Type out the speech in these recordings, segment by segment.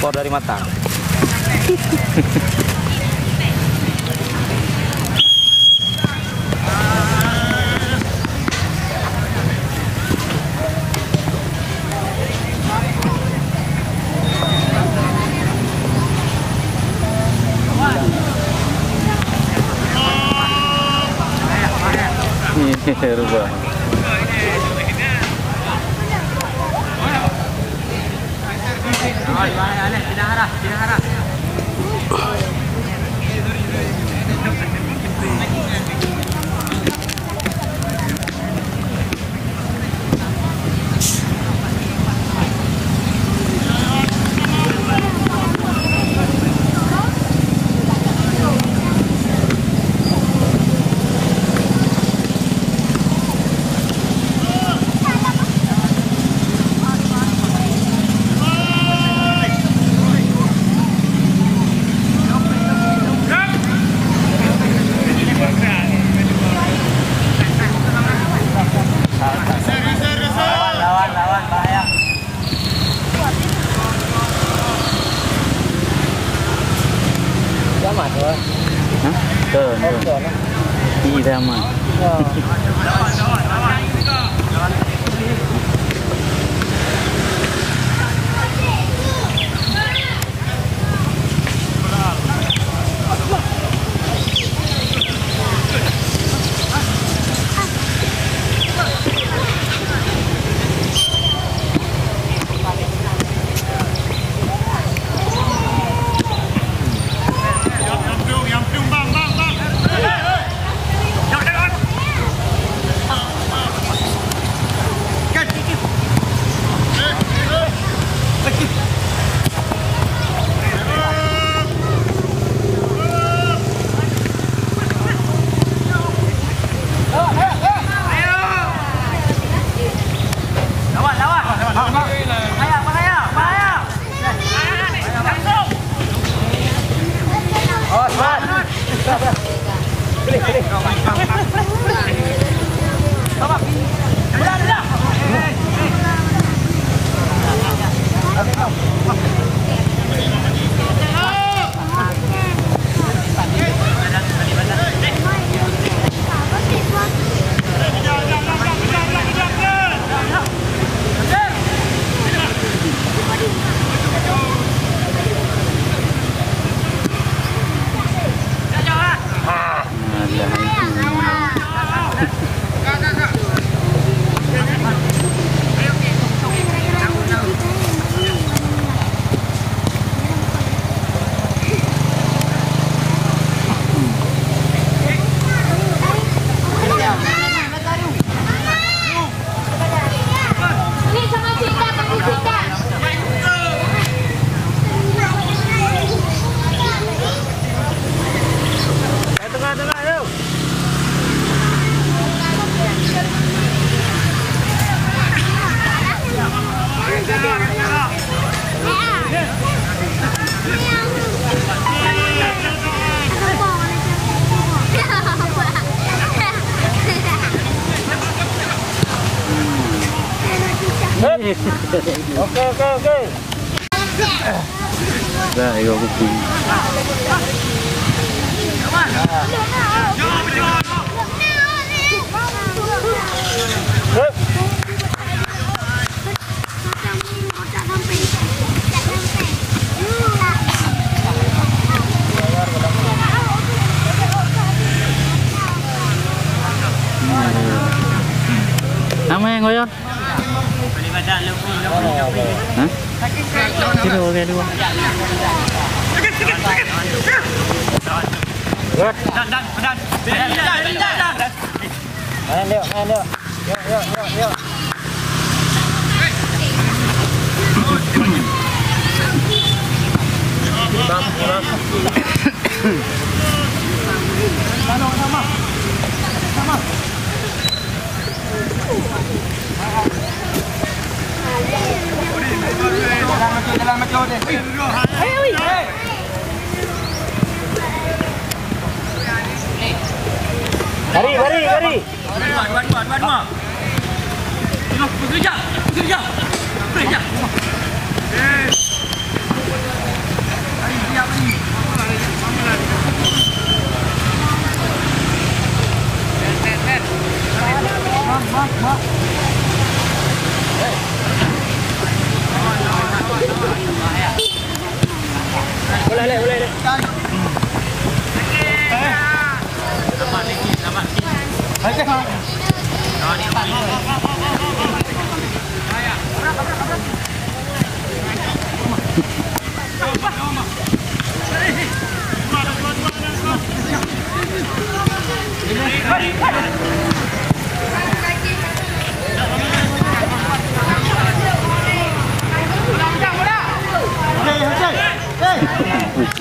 ekspor dari Matang. Rubah. Tidak mah. Oke. Dah, ayo kuping. Nama yang goyor? Hah? Sini oke dua. Main yuk. Yuk. Jalan metro deh. Lari. Dua. Bekerja.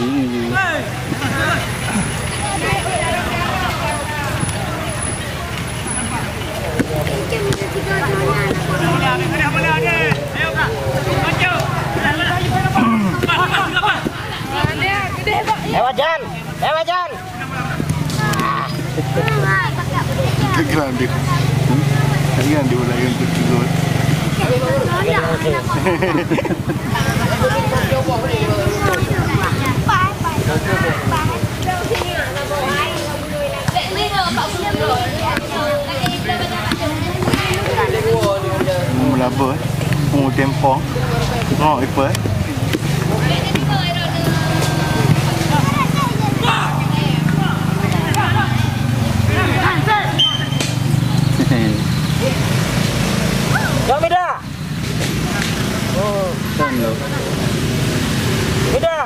Ini juga. Lewat Jan. Lewat Jan. Grande. Grande udah yang tertidur. Melaba, tempong, apa? Jom Ida. Oh, Sana. Ida.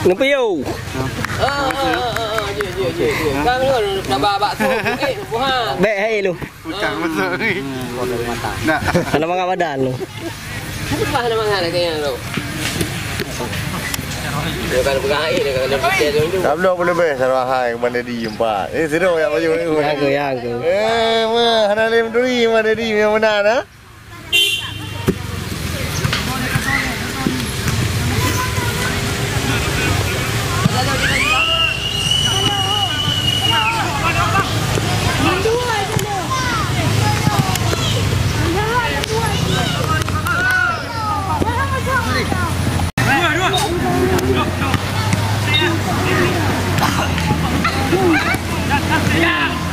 Ngepiu. Kan lu nambah bakso. Buah. Bek hai lu. Ucang masuk ni. Nak. Nama Ramadan lu. Apa nama ngana kayaknya lu. Dia kan pegang air dia kan dia tu. Tak belum boleh bes sarahai mana di empat. Seru yang baju ni. Yang tu. Mah hana lem duri mana di yang mana nah.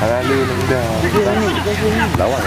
Lalu dah lawan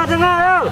Tengah yo.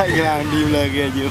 Jangan diem lagi aja.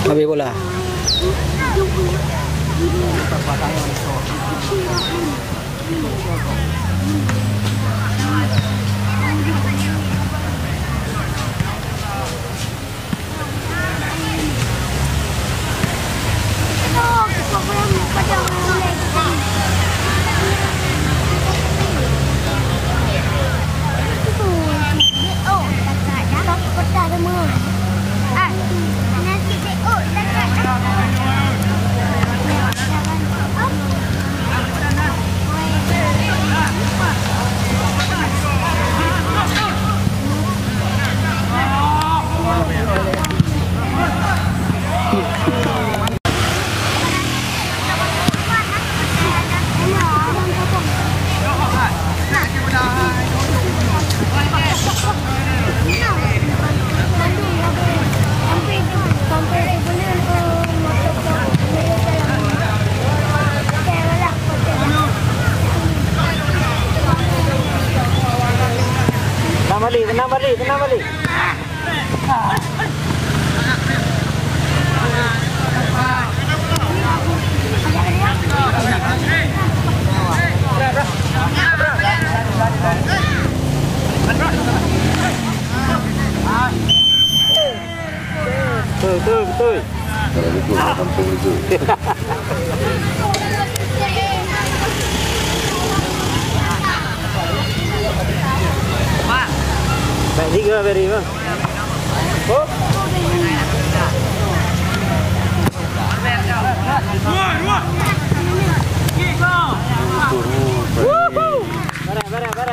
Habis bola. Tenang balik. Betul. Kalau itu kampung itu. Baik tiga beri bang. Oh.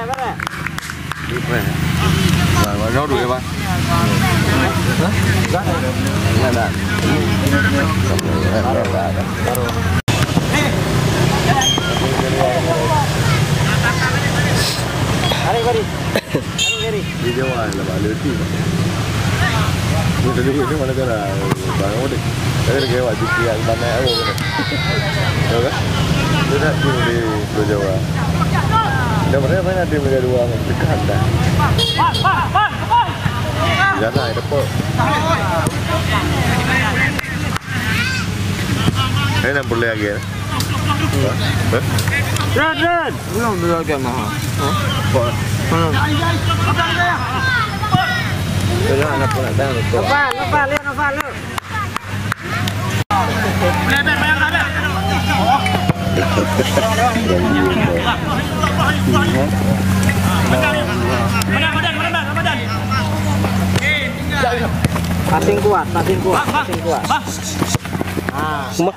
Bara. Đi về. Và nó đuổi bạn. Hah? Mari. Đi ra ngoài là bà lưới tìm. Nhưng cái lúc mà nó cái là bà nó định. Đấy là cái quả chụp kia bán này áo này. Được á. Thế là đi rồi giờ à. Nếu mà thế phải là tìm cái đùa mà cái hẳn đã. Giá này nó bơ. Thế là một lè kìa. Run. Belum dulu ke mah. Belum anak pun ada itu. Nova, lihat. Passing kuat. Semua.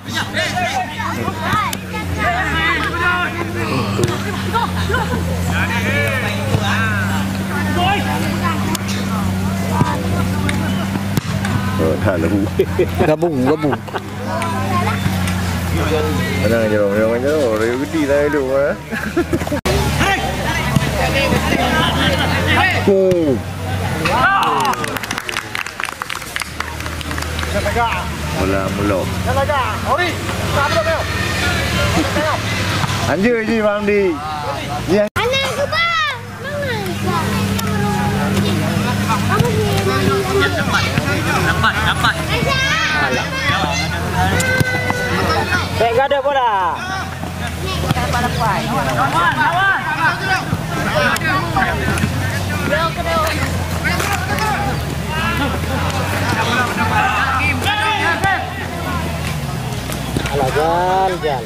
Thả là Gabung. Cái này rồi anh nhớ rồi cái đi đây được á. Một lỗ. Anh chưa gì mà đi. Anh này cứ ba. Gak ada bola. Alah, jal.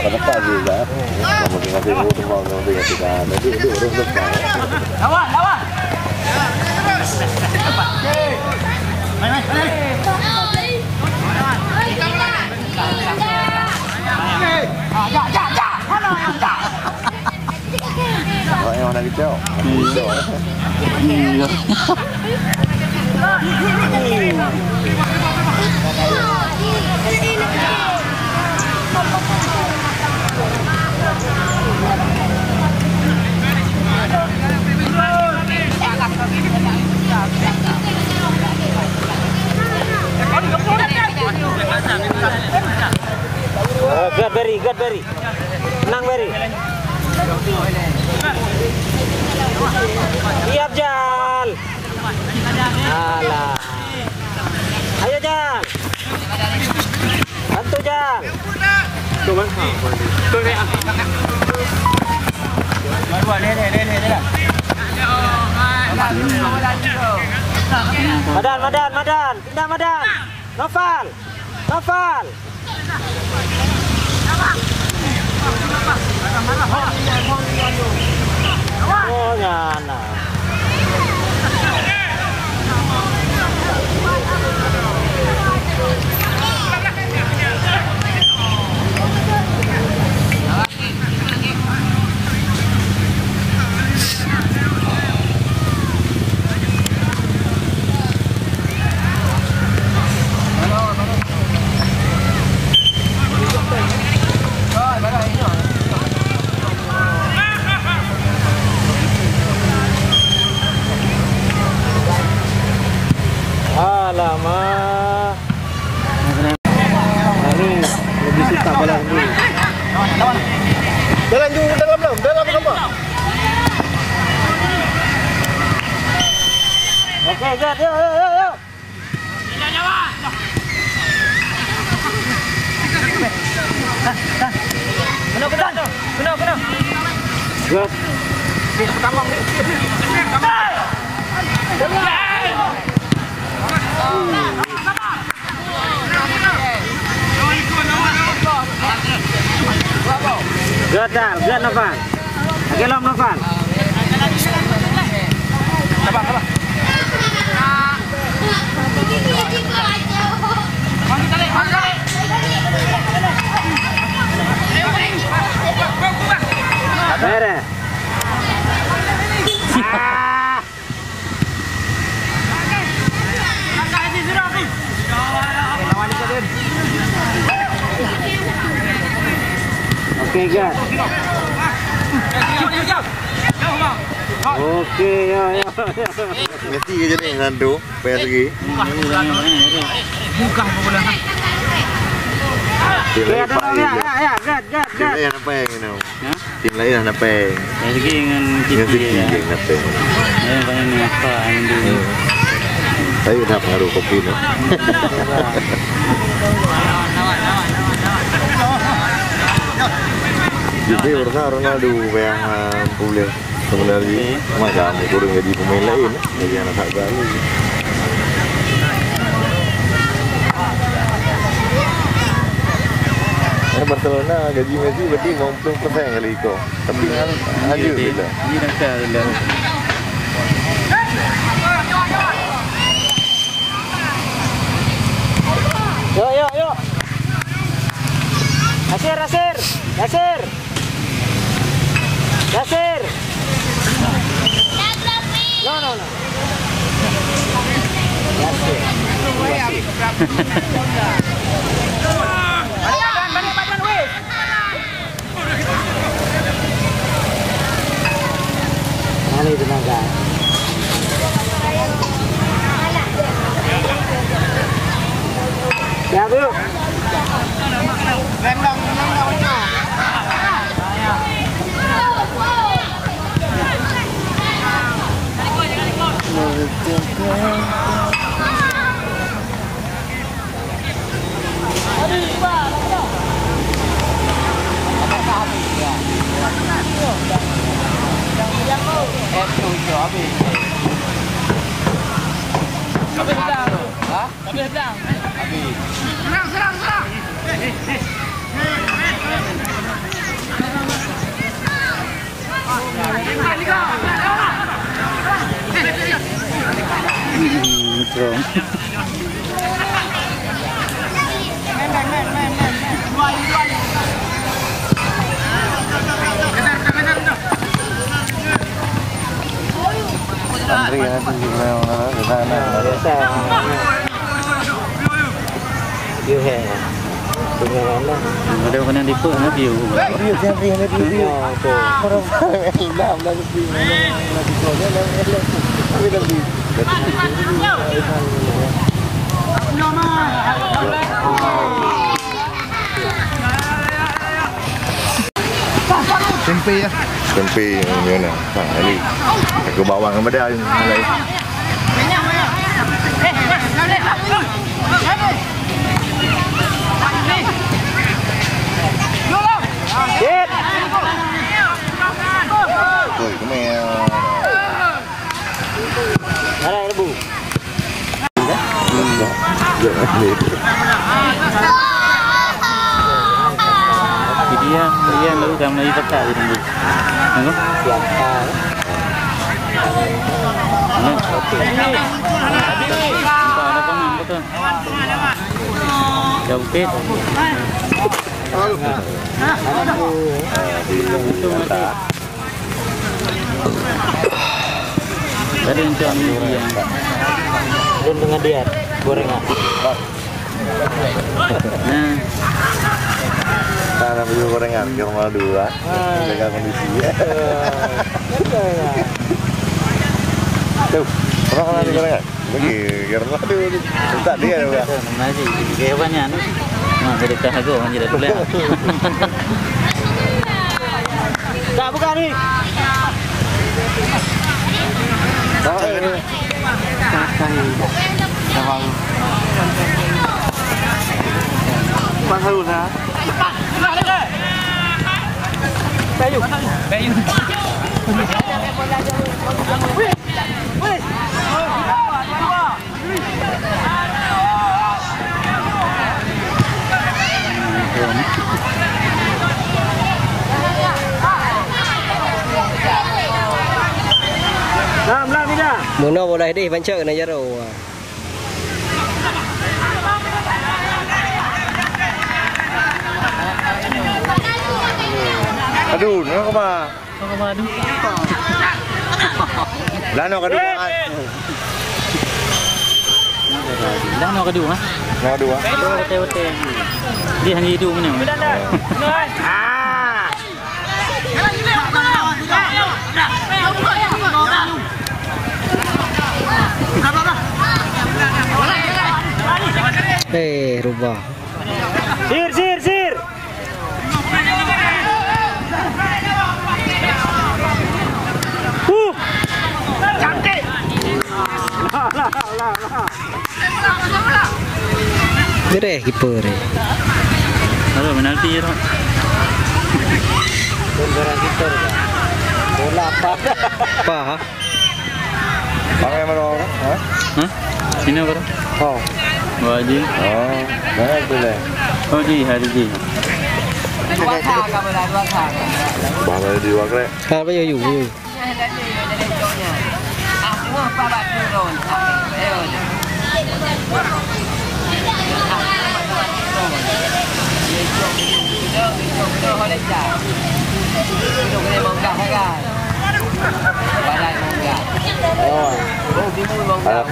Depan juga. Kamu tinggal di rumah, kamu tinggal di sana. Nanti urus depan. Lawan. Main. Oh, yang mana kicau? Iya. Good Berry. Menang Berry. Siap Jal. Alah. Ayo Jal. Bantu Jal. Madan. Pindah Madan. Noval. Oh, nyana. Alamak. Ini lebih suka bola ini. Jalan juga dalam apa? Oke, Gad, yuk. Kena. Gad. Pertama. Gad Novan. Oke, lom Novan. Sabar. Beres. Oke, Gad. Oke, yo. Messi ke jadi Ronaldo, PSG. Buka bola. Tim lain apa Hah? Tim lain apa yang? PSG dengan City ya. Yang banyak mengapa dulu. Saya udah pengaruh kopi no. Jadi Ronaldo yang boleh sebenarnya macam kurang jadi pemain lain, jadi anak agak lagi. Barcelona gaji Messi berarti 50% kali kok. Tapi kan hancur kita. Ini dah kalah. Yo. Yasir. No. Badan weh. Ini tenaga. Ya, Bu. Rendang. Antri ya di sana. Biasa. View hè. Tinggal mana? Ada kena tipu na view. Dia siapa yang dia? Oh, tuh. Orang enam lagi di lagi keluarnya lagi. Tapi lagi. Tempe ya. Tempe yang mana? Nah, ini. Aku bawa sama dia yang lain. Sit. Tuh, kemel. Ada rebu. Dia lalu kamu lagi peka di tunggu. Nengok. Siapa? Ada pemain betul. Jauh pet. Itu mati. Tadi yang dia. Dan dengan dia gorengan. Nah, Karena beli gorengan ke rumah dua, jaga kondisinya. Tuh, pernah kan ada gorengan? Bagi ke rumah dulu. Tak dia juga. masih kayak banyak nih. Nah, dari kahago kan jadi boleh. Tak buka nih. Sama ini. Sama. Mahal na. Bayu. Làm đi đã. Muốn đâu vào đây đi bánh chợ này ra rồi. Aduh, nak apa? Kau madu. Lano kedua. Dah nak kedua, Nak kedua. Hotel. Dia hanya hidup ni. Rubah. Sir. Cantik. Lah. Dire kiper. Ada penalti je tu. Beneran kiper. Bola apa? Apa? Pakai mana orang? Hah? Hah? Sini apa? Oh. Wajib. Oh, mana boleh? Oh di hari di. Bawa di wakre. Kan bây giờ dùng gì?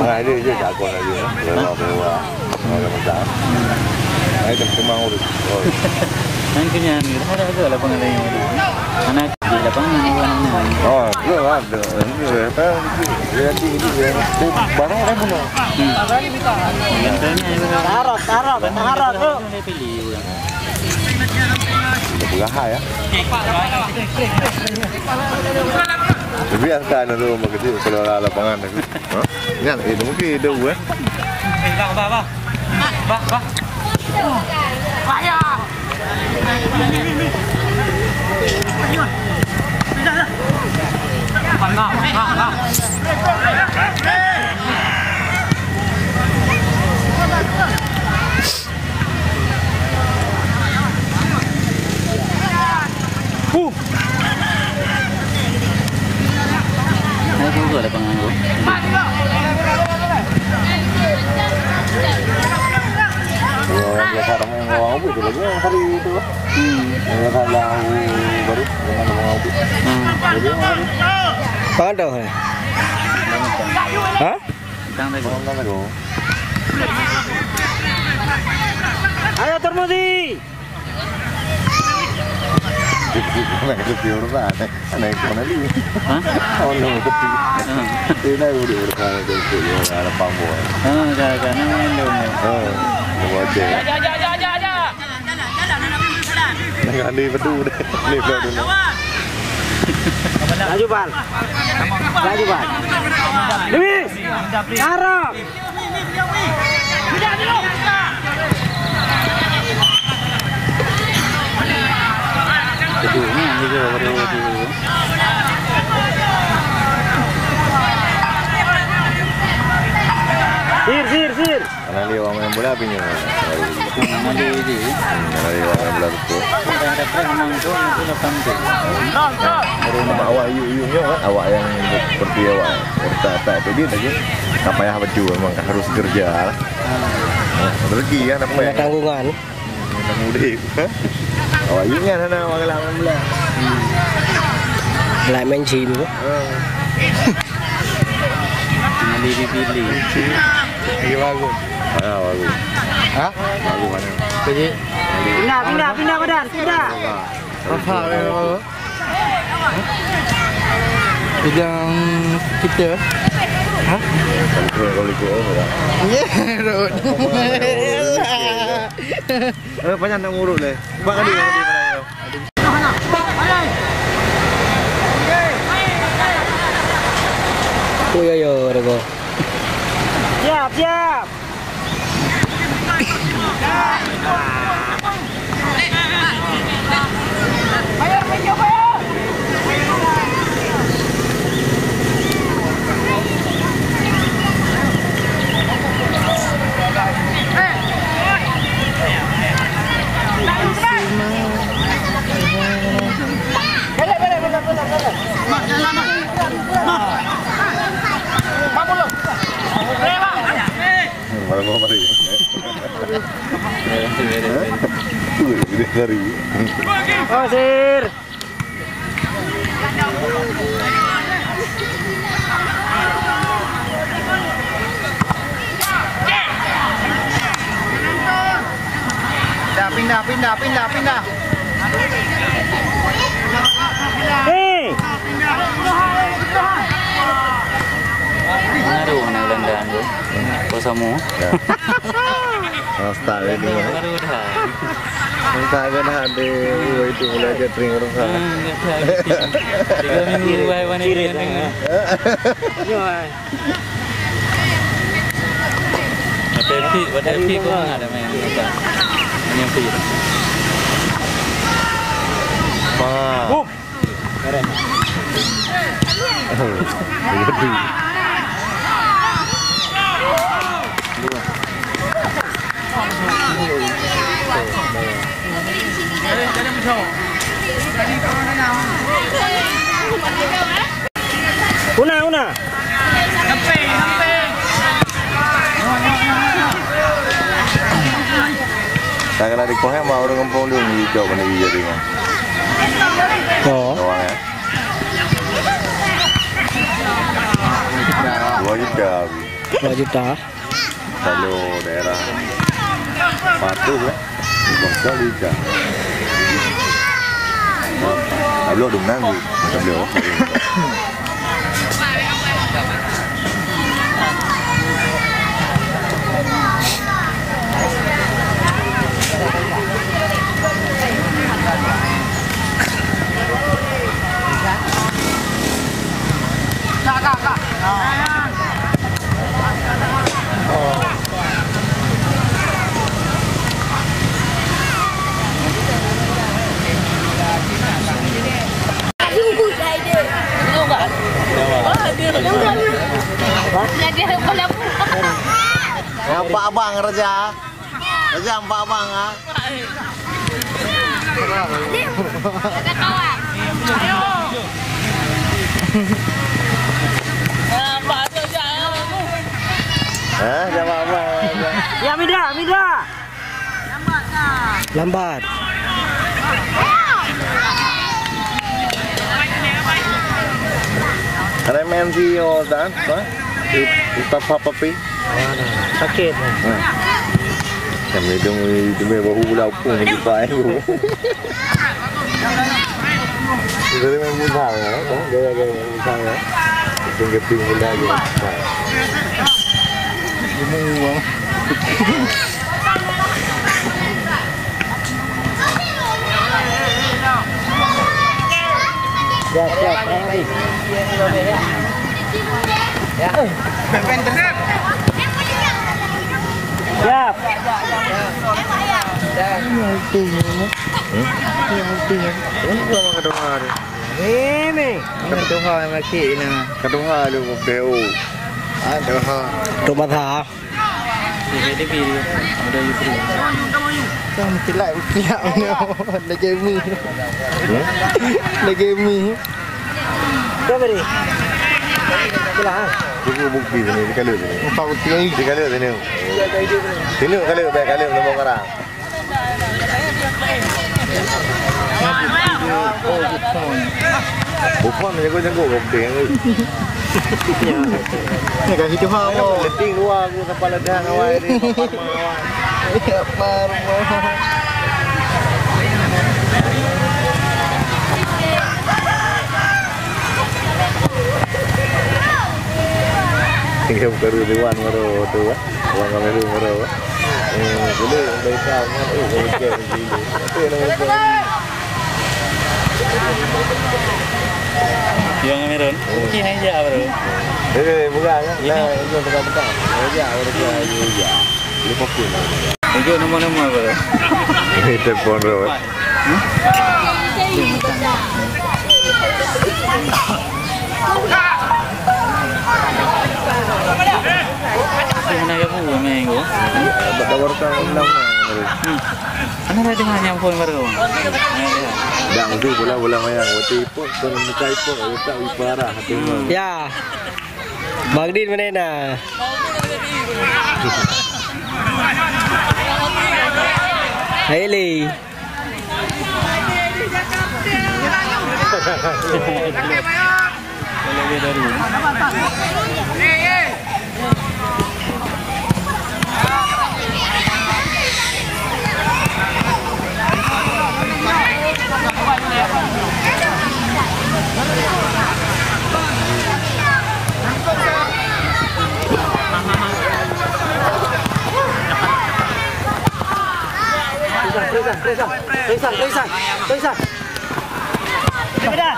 Mengalir je jagoan aja. Lewa. Kalau macam. Ai tak mau tu. Kan kena ni ada lah pengalai ni. Anak di lapangan ni kan. Oh, dia ada. Ini apa? Dia di barang orang pun. Tarot tu. Dia pilih. Berah ya. Biasa na tu makasih kalau lapangan aku. Kan itu mungkin ada buat. Ba. Nah, itu ada penganggur. Biasa orang yang ngawang abu itu lagi yang hari itu. Yang hari baru dengan ngawang abu. Jadi yang hari. Pangan dong. Hah? Tang lagi. Ayo Termudi. Nak kecil orang aneh mana ni? Hah? Oh no kecil. Ini udah kecil ada pambu. Jangan main dong. Wajah. Jangan di bedu deh. Ni bedu. Laju Bal. Dewi. Arok. Kedua juga baru dulu. Sir. Karena dia orang main bola punya. Mana dia? Karena dia orang main bola betul. Ada memang tu lepas tu. Nama awak iu-iunya kan awak yang seperti awak tak jadi lagi. Tak payah baju memang harus kerja lah. Rezeki kan apa ya? Tanggungan. Nak mudik. Awak iunya sana awak lah main bola. Lại main chim tu. Pilih. Iya bagus. Bagus. Hah? Bagus mana? Jadi pindah badan, pindah. Apa bagus? Bidang kita. Hah? Kalau ikut orang. Ya, Rod. Banyak nak ngurut leh. Buat kali mana? Yo, ada go. Siap. Malam mari. Ini hari. Oh, Sir. Pindah. Hei. Aduh, nak landang tu. Kosamu. Start ini. Start kan ada itu mulai catering orang sana. 3 minggu mana ini. Tapi kau ada main apa? Nyampi. Wah. Keren. Begitu. Una. Tak kena di kohnya mau orang kampung lu ni hijau mana hijau dengan. Oh. Awak ya. 2 juta. Kalau daerah patuh lah, bangsa liga. Hablo dong nanggu, hablo. Nampak abang Raja. Raja nampak abang ah. Jawab abang. Ya Mida. Lambat. Ada main video dan, apa papi? Sakit. Yang hidung bahu bulau pun di depan aku. Jadi main buntang ya, gaya buntang ya. Geping benda aja. Semua. Siap, lagi. Ya. Siap. Ini. Keduha lagi ini. Keduha lu beo. Keduha. Untuk mata. Jadi video ada YouTube. Kamu tidak pihak ni. Lagi mi. Lagi mi. Berapa ni? Kelah. Buku bukti sini di kalau sini. Empat putih. Di kalau sini. Sini kalau baik kalau nombor orang. Bukan jago bukti yang ni. Ni kasih tu hawa. Leting dua aku kepala dah awal ni. Apa? Yang baru dewan baru tu, orang baru baru. Boleh baik kan? Boleh ke? Apa nama? Yang meron. Ini aja bro. Bukan kan? Nah, itu bukan. Aja orang dia aja. Lupa pun. Itu nama bro. Itu pun bro. Mana ya bu, minggu. Berdasarkan undang. Ano ba tingnan niya phone bro? Dang tu bola mayang. Waktu itu pun mencai pun. Tak parah. Ya. Magdin mana na? Hailey. Lebih dari. Tulisan. Dah.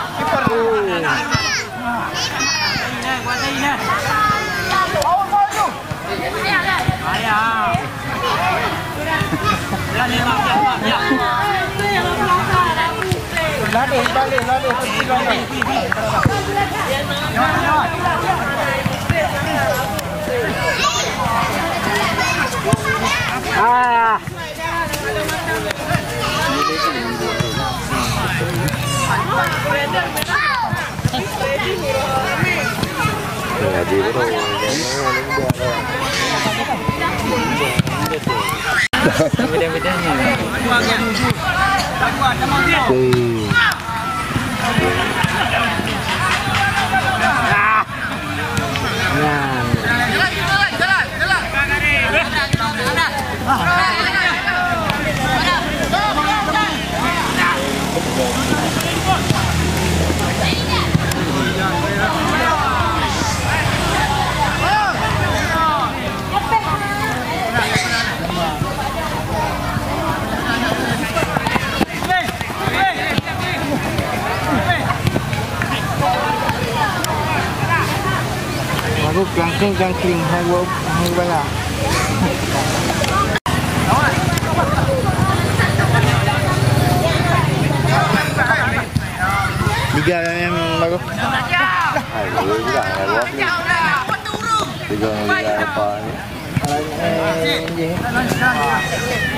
Beda-bedanya. Aku gangkling hai bala. Liga yang bagus. Tiga lihat apa ni?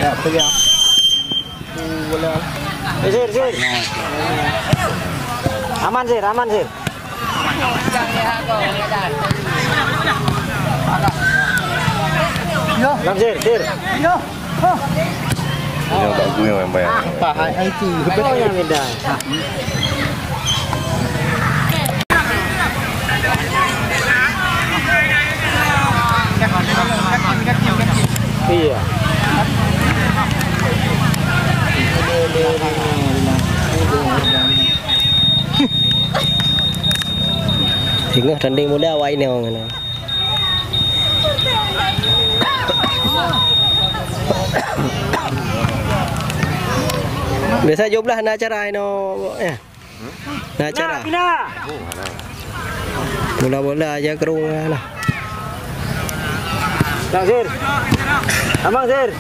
Ya, pegang. Bola. Sir. Aman sir. Lam sir. Yang bagus yang bayar. Apa IT? Betul yang beda. Iya. Tengah tanding muda awak ini orang ni. Biasa jumlah nak acara ini ya. Nak acara. Bola-bola aja kerung lah. Bang Sir. Abang Sir.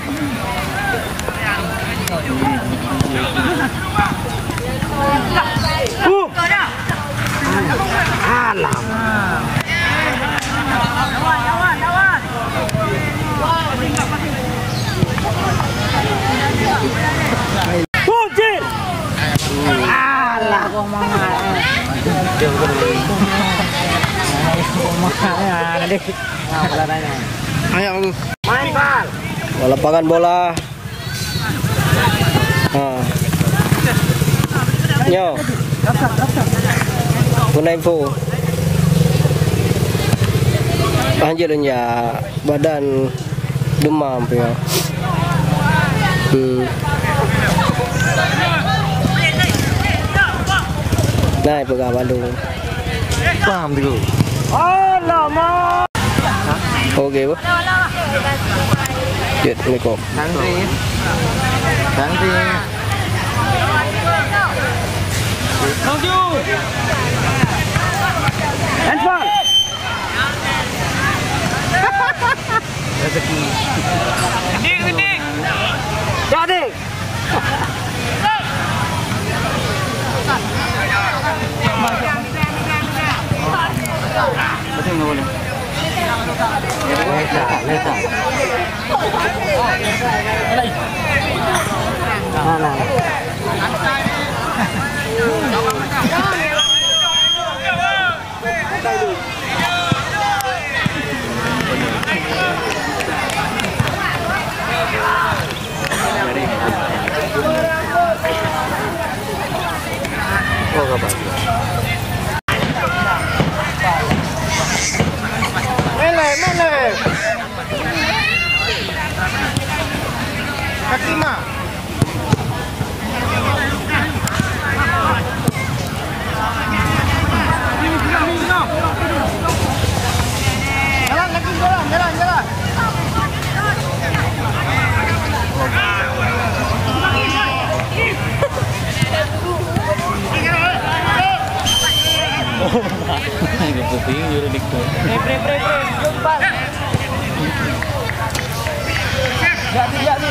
Alam. Sir. Alah, kau mahal. Ayo, main bal. Lapangan bola. Nyo. Guna info. Anjirnya badan demam ya. Nah, pegang Bandung. Paham tu. Alamak. Okey, Bu. Jut, Assalamualaikum. Nanti. Maju. Handball. Rezeki. Gede. Jadi. Betul nggak boleh. Lesa. Nah. Oh, kapan? Mele. Kaki mah. Jalan. Pusing juru diktu. Pre. Jumpa. Siap ni.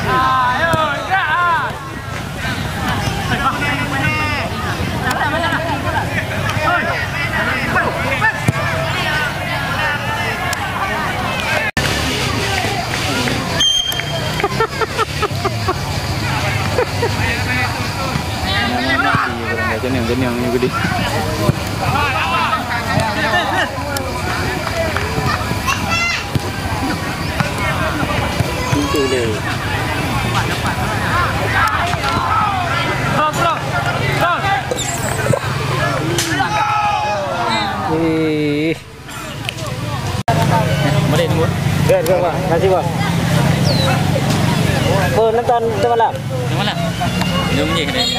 Ayo, gerak. Jenyang ni gede. Itu dia. Mari ni, Bos. Biar, Pak. Kasih, Pak. Oh, nonton malam. Mana? Jom je ni.